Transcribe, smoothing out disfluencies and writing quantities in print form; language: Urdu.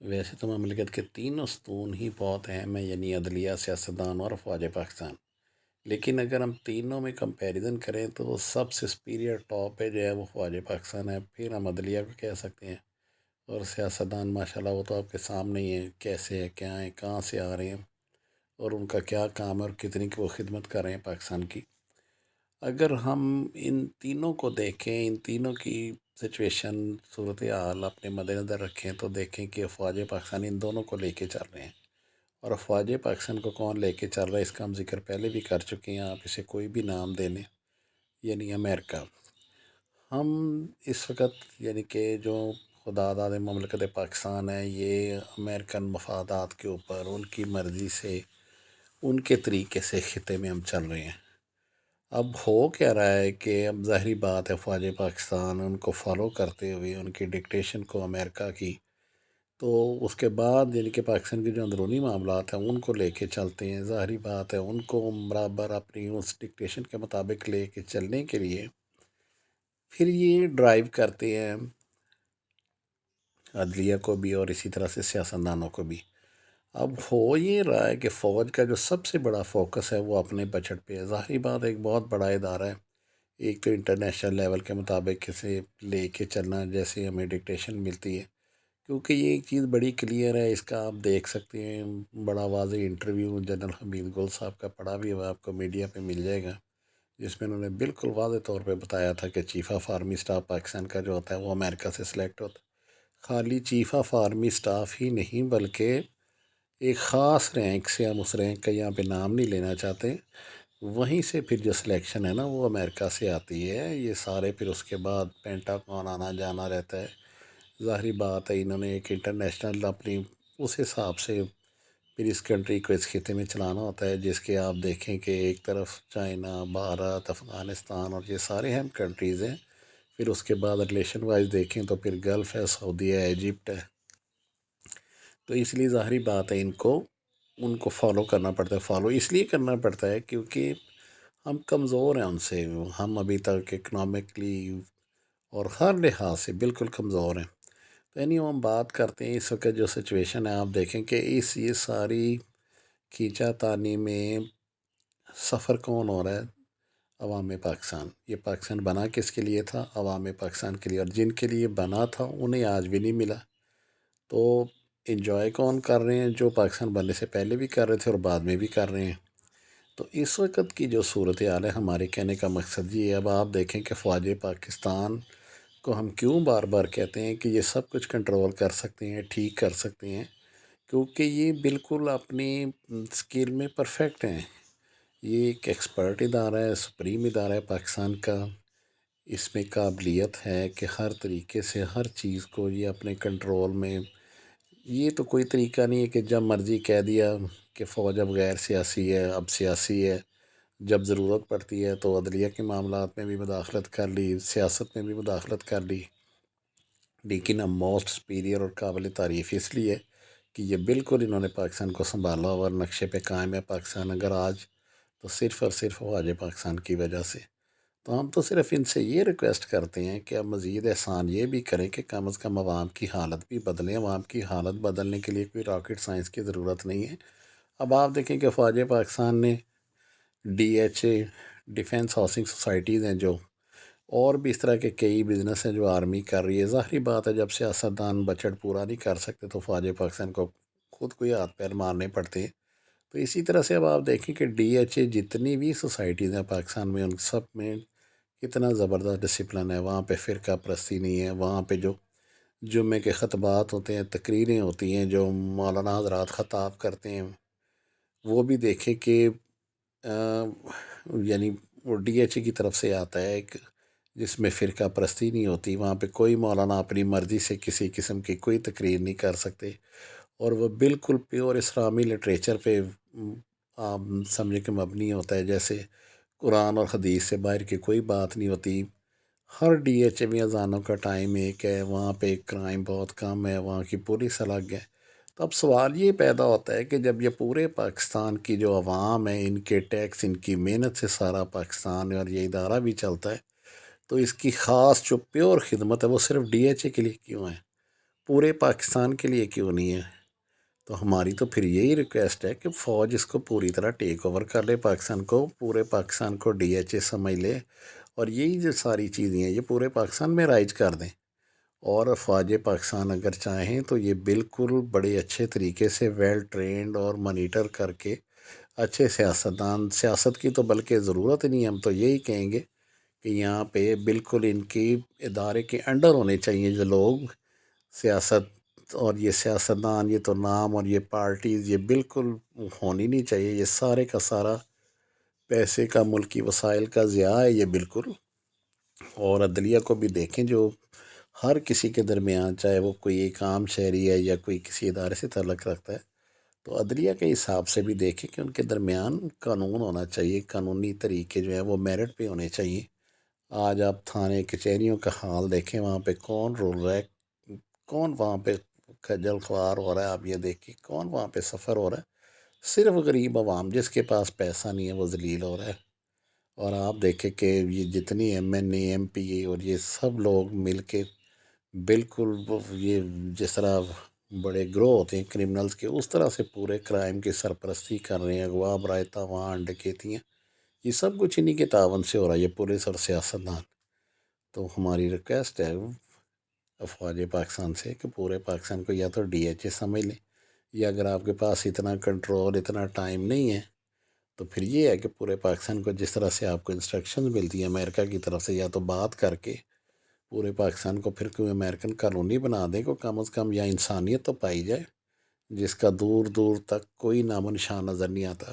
ویسے تو مملکت کے تینوں ستون ہی بہت اہم ہیں، یعنی عدلیہ، سیاستدان اور افواج پاکستان۔ لیکن اگر ہم تینوں میں کمپیریزن کریں تو وہ سب سے سپیریئر ٹاپ پہ جو ہے وہ فوج پاکستان ہے، پھر ہم عدلیہ کو کہہ سکتے ہیں، اور سیاستدان ماشاءاللہ وہ تو آپ کے سامنے ہی ہیں، کیسے ہے، کیا ہیں، کہاں سے آ رہے ہیں اور ان کا کیا کام ہے اور کتنی کی وہ خدمت کر رہے ہیں پاکستان کی۔ اگر ہم ان تینوں کو دیکھیں، ان تینوں کی سچویشن، صورتحال اپنے مد نظر رکھیں تو دیکھیں کہ افواج پاکستان ان دونوں کو لے کے چل رہے ہیں۔ اور افواج پاکستان کو کون لے کے چل رہا ہے اس کا ہم ذکر پہلے بھی کر چکے ہیں، آپ اسے کوئی بھی نام دے لیں، یعنی امریکہ۔ ہم اس وقت یعنی کہ جو خدا داد مملکت پاکستان ہے، یہ امریکن مفادات کے اوپر ان کی مرضی سے، ان کے طریقے سے خطے میں ہم چل رہے ہیں۔ اب ہو کیا رہا ہے کہ اب ظاہری بات ہے، فوج پاکستان ان کو فالو کرتے ہوئے ان کی ڈکٹیشن کو امریکہ کی، تو اس کے بعد یعنی کہ پاکستان کے جو اندرونی معاملات ہیں ان کو لے کے چلتے ہیں۔ ظاہری بات ہے ان کو برابر اپنی اس ڈکٹیشن کے مطابق لے کے چلنے کے لیے پھر یہ ڈرائیو کرتے ہیں عدلیہ کو بھی اور اسی طرح سے سیاستدانوں کو بھی۔ اب ہو یہ رہا ہے کہ فوج کا جو سب سے بڑا فوکس ہے وہ اپنے بجٹ پہ ہے۔ ظاہری بات ایک بہت بڑا ادارہ ہے، ایک تو انٹرنیشنل لیول کے مطابق اسے لے کے چلنا جیسے ہمیں ڈکٹیشن ملتی ہے، کیونکہ یہ ایک چیز بڑی کلیئر ہے، اس کا آپ دیکھ سکتے ہیں، بڑا واضح انٹرویو جنرل حمید گل صاحب کا پڑھا بھی ہوا آپ کو میڈیا پہ مل جائے گا، جس میں انہوں نے بالکل واضح طور پہ بتایا تھا کہ chief of army staff Pakistan کا جو ہوتا ہے وہ امریکہ سے سلیکٹ ہوتا ہے۔ خالی چیف آف آرمی اسٹاف ہی نہیں بلکہ ایک خاص رینک سے، ہم اس رینک کا یہاں پہ نام نہیں لینا چاہتے، وہیں سے پھر جو سلیکشن ہے نا وہ امریکہ سے آتی ہے۔ یہ سارے پھر اس کے بعد پینٹاگون آنا جانا رہتا ہے۔ ظاہری بات ہے انہوں نے ایک انٹرنیشنل اپنی اس حساب سے پھر اس کنٹری کو اس خطے میں چلانا ہوتا ہے، جس کے آپ دیکھیں کہ ایک طرف چائنا، بھارت، افغانستان اور یہ سارے اہم کنٹریز ہیں، پھر اس کے بعد ریلیشن وائز دیکھیں تو پھر گلف ہے، سعودی ہے، ایجپٹ ہے۔ تو اس لیے ظاہری بات ہے ان کو فالو کرنا پڑتا ہے۔ فالو اس لیے کرنا پڑتا ہے کیونکہ ہم کمزور ہیں ان سے، ہم ابھی تک اکنامکلی اور ہر لحاظ سے بالکل کمزور ہیں۔ تو یعنی ہم بات کرتے ہیں اس وقت جو سچویشن ہے، آپ دیکھیں کہ یہ ساری کھینچا تانی میں سفر کون ہو رہا ہے؟ عوام پاکستان۔ یہ پاکستان بنا کس کے لیے تھا؟ عوام پاکستان کے لیے، اور جن کے لیے بنا تھا انہیں آج بھی نہیں ملا۔ تو انجوائے کون کر رہے ہیں؟ جو پاکستان بننے سے پہلے بھی کر رہے تھے اور بعد میں بھی کر رہے ہیں۔ تو اس وقت کی جو صورتحال ہے، ہمارے کہنے کا مقصد یہ ہے، اب آپ دیکھیں کہ فوج پاکستان کو ہم کیوں بار بار کہتے ہیں کہ یہ سب کچھ کنٹرول کر سکتے ہیں، ٹھیک کر سکتے ہیں، کیونکہ یہ بالکل اپنی اسکیل میں پرفیکٹ ہیں۔ یہ ایک ایکسپرٹ ادارہ ہے، سپریم ادارہ ہے پاکستان کا۔ اس میں قابلیت ہے کہ ہر طریقے سے ہر چیز کو یہ اپنے کنٹرول میں، یہ تو کوئی طریقہ نہیں ہے کہ جب مرضی کہہ دیا کہ فوج اب غیر سیاسی ہے، اب سیاسی ہے، جب ضرورت پڑتی ہے تو عدلیہ کے معاملات میں بھی مداخلت کر لی، سیاست میں بھی مداخلت کر لی۔ لیکن اب موسٹ سپیریئر اور قابل تعریف اس لیے کہ یہ بالکل انہوں نے پاکستان کو سنبھالا اور نقشے پہ قائم ہے پاکستان اگر آج، تو صرف اور صرف فوج پاکستان کی وجہ سے۔ تو ہم تو صرف ان سے یہ ریکویسٹ کرتے ہیں کہ اب مزید احسان یہ بھی کریں کہ کم از کم عوام کی حالت بھی بدلیں۔ عوام کی حالت بدلنے کے لیے کوئی راکٹ سائنس کی ضرورت نہیں ہے۔ اب آپ دیکھیں کہ فوج پاکستان نے D H A, defence housing societies ہیں جو، اور بھی اس طرح کے کئی بزنس ہیں جو آرمی کر رہی ہے۔ ظاہری بات ہے جب سیاستدان بجٹ پورا نہیں کر سکتے تو فوج پاکستان کو خود کو ہی ہاتھ پیر مارنے پڑتے ہیں۔ تو اسی طرح سے اب آپ دیکھیں کہ ڈی ایچ اے جتنی بھی سوسائٹیز ہیں پاکستان میں، ان سب میں کتنا زبردست ڈسپلن ہے، وہاں پہ فرقہ پرستی نہیں ہے، وہاں پہ جو جمعے کے خطبات ہوتے ہیں، تقریریں ہوتی ہیں، جو مولانا حضرات خطاب کرتے ہیں، وہ بھی دیکھیں کہ یعنی وہ ڈی ایچ اے کی طرف سے آتا ہے ایک، جس میں فرقہ پرستی نہیں ہوتی، وہاں پہ کوئی مولانا اپنی مرضی سے کسی قسم کی کوئی تقریر نہیں کر سکتے، اور وہ بالکل پیور اسلامی لٹریچر پہ آپ سمجھے کہ مبنی ہوتا ہے، جیسے قرآن اور حدیث سے باہر کی کوئی بات نہیں ہوتی۔ ہر ڈی ایچ اے میں اذانوں کا ٹائم ایک ہے، وہاں پہ کرائم بہت کم ہے، وہاں کی پولیس الگ ہے۔ تو اب سوال یہ پیدا ہوتا ہے کہ جب یہ پورے پاکستان کی جو عوام ہے، ان کے ٹیکس، ان کی محنت سے سارا پاکستان ہے اور یہ ادارہ بھی چلتا ہے، تو اس کی خاص جو پیور خدمت ہے وہ صرف ڈی ایچ اے کے لیے کیوں ہے؟ پورے پاکستان کے لیے کیوں نہیں ہے؟ تو ہماری تو پھر یہی ریکویسٹ ہے کہ فوج اس کو پوری طرح ٹیک اوور کر لے، پاکستان کو، پورے پاکستان کو ڈی ایچ اے سمجھ لے، اور یہی جو ساری چیزیں ہیں یہ پورے پاکستان میں رائج کر دیں۔ اور افواج پاکستان اگر چاہیں تو یہ بالکل بڑے اچھے طریقے سے ویل ٹرینڈ اور مانیٹر کر کے اچھے سیاستدان، سیاست کی تو بلکہ ضرورت ہی نہیں، ہم تو یہی کہیں گے کہ یہاں پہ بالکل ان کی ادارے کے انڈر ہونے چاہیے جو لوگ سیاست، اور یہ سیاستدان، یہ تو نام، اور یہ پارٹیز یہ بالکل ہونی نہیں چاہیے، یہ سارے کا سارا پیسے کا، ملکی وسائل کا ضیاع ہے یہ بالکل۔ اور عدلیہ کو بھی دیکھیں، جو ہر کسی کے درمیان، چاہے وہ کوئی ایک عام شہری ہے یا کوئی کسی ادارے سے تعلق رکھتا ہے، تو عدلیہ کے حساب سے بھی دیکھیں کہ ان کے درمیان قانون ہونا چاہیے، قانونی طریقے جو ہیں وہ میرٹ پہ ہونے چاہیے۔ آج آپ تھانے کچہریوں کا حال دیکھیں، وہاں پہ کون رول رہا ہے، کون وہاں پہ خجل خوار ہو رہا ہے، آپ یہ دیکھیں کون وہاں پہ سفر ہو رہا ہے، صرف غریب عوام جس کے پاس پیسہ نہیں ہے وہ ذلیل ہو رہا ہے۔ اور آپ دیکھیں کہ یہ جتنی ایم این اے، ایم پی اے اور یہ سب لوگ مل کے بالکل یہ جس طرح بڑے گروہ ہوتے ہیں کرمنلز کے، اس طرح سے پورے کرائم کی سرپرستی کر رہے ہیں، اغوا، برائے تاوان، ڈکیتیاں، یہ سب کچھ انہی کے تعاون سے ہو رہا ہے، یہ پولیس اور سیاستدان۔ تو ہماری ریکویسٹ ہے افواج پاکستان سے کہ پورے پاکستان کو یا تو ڈی ایچ اے سمجھ لیں، یا اگر آپ کے پاس اتنا کنٹرول، اتنا ٹائم نہیں ہے، تو پھر یہ ہے کہ پورے پاکستان کو جس طرح سے آپ کو انسٹرکشن ملتی ہیں امریکہ کی طرف سے، یا تو بات کر کے پورے پاکستان کو پھر کوئی امریکن کالونی بنا دیں کو کم از کم، یا انسانیت تو پائی جائے، جس کا دور دور تک کوئی نام و نشان نظر نہیں آتا۔